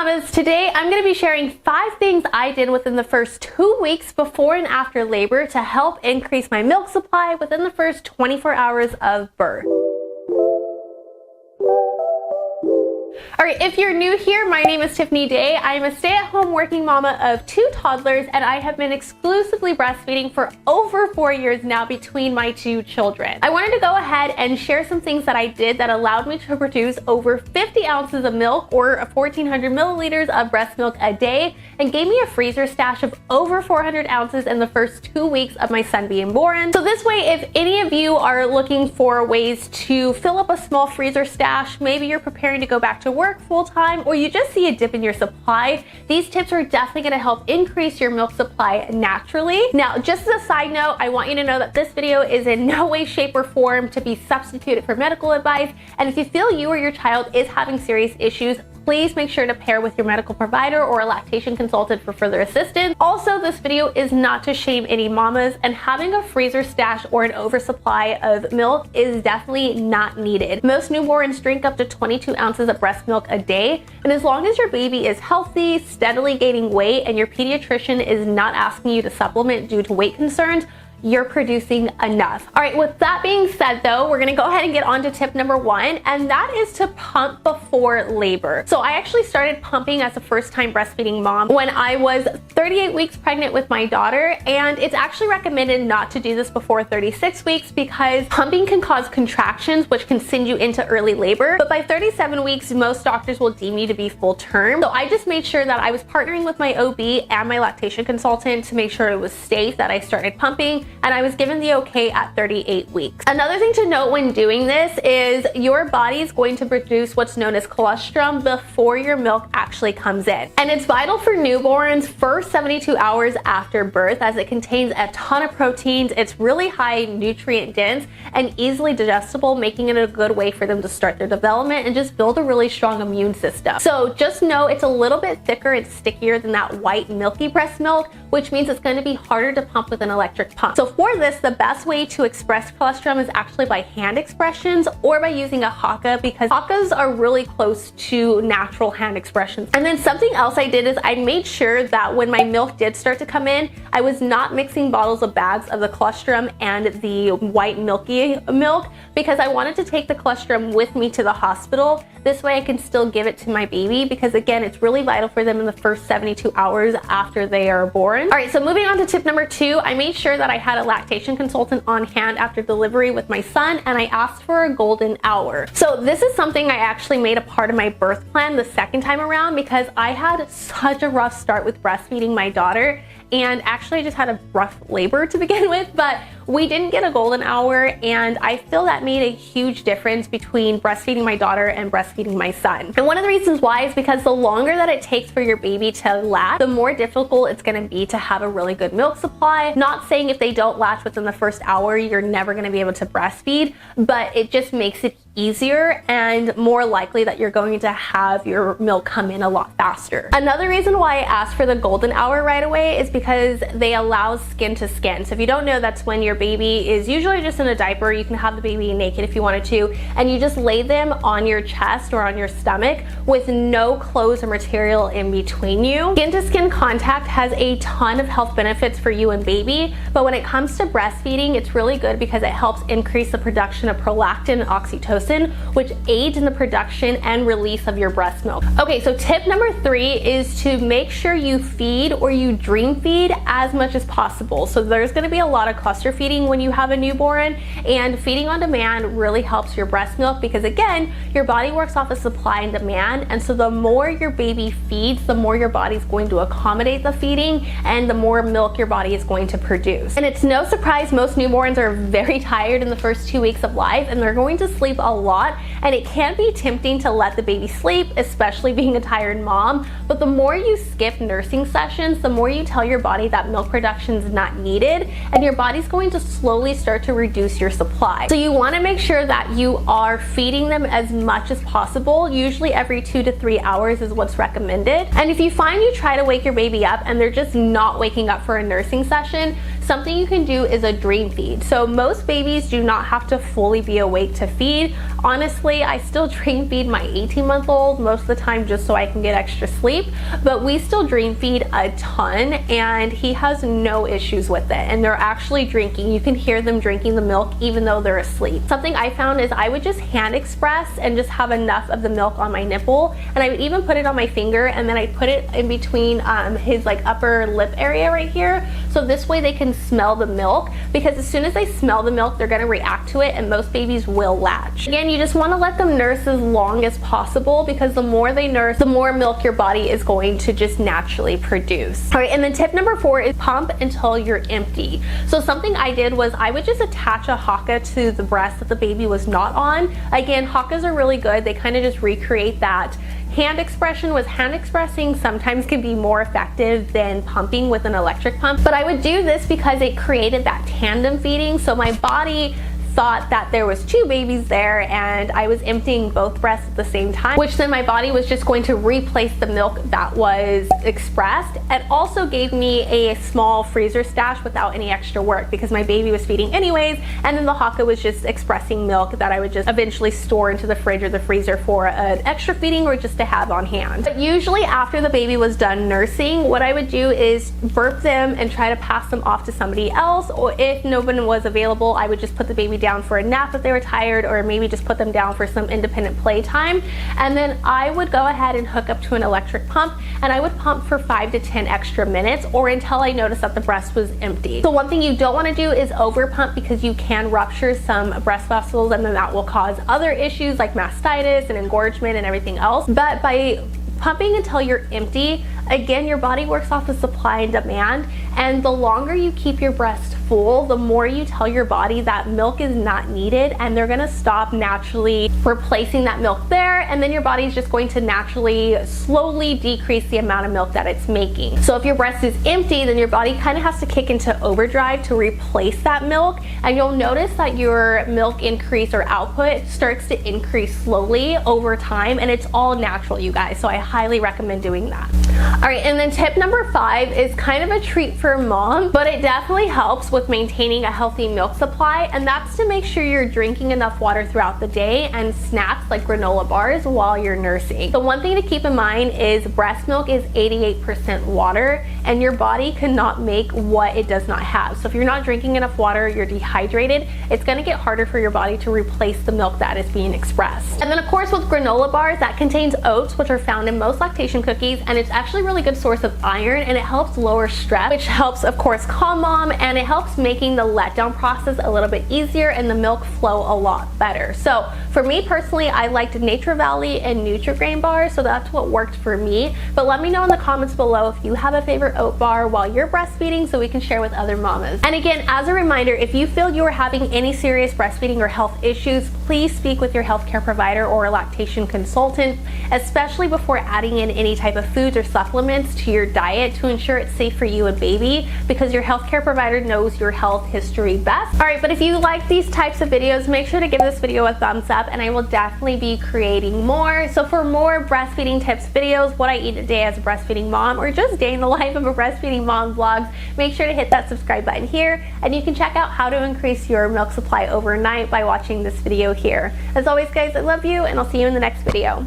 mamas, today I'm going to be sharing 5 things I did within the first 2 weeks before and after labor to help increase my milk supply within the first 24 hours of birth. Alright, if you're new here, my name is Tiffany Day. I am a stay-at-home working mama of 2 toddlers, and I have been exclusively breastfeeding for over 4 years now between my 2 children. I wanted to go ahead and share some things that I did that allowed me to produce over 50 ounces of milk or 1,400 milliliters of breast milk a day, and gave me a freezer stash of over 400 ounces in the first 2 weeks of my son being born. So this way, if any of you are looking for ways to fill up a small freezer stash, maybe you're preparing to go back to work full-time, or you just see a dip in your supply, these tips are definitely going to help increase your milk supply naturally. Now, just as a side note, I want you to know that this video is in no way, shape, or form to be substituted for medical advice, and if you feel you or your child is having serious issues, please make sure to pair with your medical provider or a lactation consultant for further assistance. Also, this video is not to shame any mamas, and having a freezer stash or an oversupply of milk is definitely not needed. Most newborns drink up to 22 ounces of breast milk a day, and as long as your baby is healthy, steadily gaining weight, and your pediatrician is not asking you to supplement due to weight concerns, you're producing enough. All right, with that being said though, we're gonna go ahead and get on to tip number 1, and that is to pump before labor. So I actually started pumping as a first-time breastfeeding mom when I was 38 weeks pregnant with my daughter, and it's actually recommended not to do this before 36 weeks because pumping can cause contractions, which can send you into early labor. But by 37 weeks, most doctors will deem you to be full term. So I just made sure that I was partnering with my OB and my lactation consultant to make sure it was safe that I started pumping, and I was given the okay at 38 weeks. Another thing to note when doing this is your body is going to produce what's known as colostrum before your milk actually comes in. And it's vital for newborns for 72 hours after birth, as it contains a ton of proteins. It's really high nutrient dense and easily digestible, making it a good way for them to start their development and just build a really strong immune system. So just know it's a little bit thicker and stickier than that white milky breast milk, which means it's going to be harder to pump with an electric pump. So for this, the best way to express colostrum is actually by hand expressions or by using a haka, because hakas are really close to natural hand expressions. And then something else I did is I made sure that when my milk did start to come in, I was not mixing bottles of bags of the colostrum and the white milky milk, because I wanted to take the colostrum with me to the hospital. This way I can still give it to my baby, because again, it's really vital for them in the first 72 hours after they are born. All right, so moving on to tip number 2, I made sure that I had a lactation consultant on hand after delivery with my son, and I asked for a golden hour. So this is something I actually made a part of my birth plan the second time around, because I had such a rough start with breastfeeding my daughter, and actually I just had a rough labor to begin with, but we didn't get a golden hour, and I feel that made a huge difference between breastfeeding my daughter and breastfeeding my son. And one of the reasons why is because the longer that it takes for your baby to latch, the more difficult it's going to be to have a really good milk supply. Not saying if they don't latch within the first hour, you're never going to be able to breastfeed, but it just makes it easier and more likely that you're going to have your milk come in a lot faster. Another reason why I asked for the golden hour right away is because they allow skin to skin. So if you don't know, that's when your baby is usually just in a diaper. You can have the baby naked if you wanted to, and you just lay them on your chest or on your stomach with no clothes or material in between you. Skin to skin contact has a ton of health benefits for you and baby, but when it comes to breastfeeding, it's really good because it helps increase the production of prolactin and oxytocin, which aids in the production and release of your breast milk. Okay, so tip number 3 is to make sure you feed or you dream feed as much as possible. So there's going to be a lot of cluster feeding when you have a newborn, and feeding on demand really helps your breast milk because again, your body works off of supply and demand, and so the more your baby feeds, the more your body's going to accommodate the feeding and the more milk your body is going to produce. And it's no surprise most newborns are very tired in the first 2 weeks of life, and they're going to sleep a lot, and it can be tempting to let the baby sleep, especially being a tired mom. But the more you skip nursing sessions, the more you tell your body that milk production is not needed, and your body's going to slowly start to reduce your supply. So you want to make sure that you are feeding them as much as possible. Usually every 2 to 3 hours is what's recommended. And if you find you try to wake your baby up and they're just not waking up for a nursing session, something you can do is a dream feed. So most babies do not have to fully be awake to feed. Honestly, I still dream feed my 18-month-old most of the time just so I can get extra sleep, but we still dream feed a ton and he has no issues with it, and they're actually drinking. You can hear them drinking the milk even though they're asleep. Something I found is I would just hand express and just have enough of the milk on my nipple, and I would even put it on my finger, and then I'd put it in between his like upper lip area right here, so this way they can smell the milk, because as soon as they smell the milk, they're going to react to it, and most babies will latch. Again, you just want to let them nurse as long as possible, because the more they nurse, the more milk your body is going to just naturally produce. All right, and then tip number 4 is pump until you're empty. So something I did was I would just attach a haka to the breast that the baby was not on. Again, hakas are really good. They kind of just recreate that hand expression. With hand expressing sometimes can be more effective than pumping with an electric pump, but I would do this because it created that tandem feeding, so my body thought that there was 2 babies there and I was emptying both breasts at the same time, which then my body was just going to replace the milk that was expressed. It also gave me a small freezer stash without any extra work, because my baby was feeding anyways, and then the haka was just expressing milk that I would just eventually store into the fridge or the freezer for an extra feeding or just to have on hand. But usually after the baby was done nursing, what I would do is burp them and try to pass them off to somebody else, or if no one was available, I would just put the baby down for a nap if they were tired, or maybe just put them down for some independent playtime, and then I would go ahead and hook up to an electric pump, and I would pump for 5 to 10 extra minutes, or until I noticed that the breast was empty. So one thing you don't want to do is over pump, because you can rupture some breast vessels, and then that will cause other issues like mastitis and engorgement and everything else. But by pumping until you're empty, again, your body works off of supply and demand, and the longer you keep your breast full, the more you tell your body that milk is not needed, and they're gonna stop naturally replacing that milk there, and then your body's just going to naturally slowly decrease the amount of milk that it's making. So if your breast is empty, then your body kind of has to kick into overdrive to replace that milk, and you'll notice that your milk increase or output starts to increase slowly over time, and it's all natural, you guys, so I highly recommend doing that. All right, and then tip number 5 is kind of a treat for mom, but it definitely helps with maintaining a healthy milk supply, and that's to make sure you're drinking enough water throughout the day and snacks like granola bars while you're nursing. The one thing to keep in mind is breast milk is 88% water, and your body cannot make what it does not have. So if you're not drinking enough water, you're dehydrated, it's going to get harder for your body to replace the milk that is being expressed. And then of course with granola bars, that contains oats, which are found in most lactation cookies, and it's actually a really good source of iron, and it helps lower stress, which helps of course calm mom, and it helps making the letdown process a little bit easier and the milk flow a lot better. So for me personally, I liked Nature Valley and Nutri-Grain bars, so that's what worked for me. But let me know in the comments below if you have a favorite oat bar while you're breastfeeding, so we can share with other mamas. And again, as a reminder, if you feel you are having any serious breastfeeding or health issues, please speak with your healthcare provider or a lactation consultant, especially before adding in any type of foods or supplements to your diet, to ensure it's safe for you and baby, because your healthcare provider knows your health history best. All right, but if you like these types of videos, make sure to give this video a thumbs up, and I will definitely be creating more. So for more breastfeeding tips videos, what I eat a day as a breastfeeding mom, or just day in the life of a breastfeeding mom vlogs, make sure to hit that subscribe button here, and you can check out how to increase your milk supply overnight by watching this video here. As always guys, I love you, and I'll see you in the next video.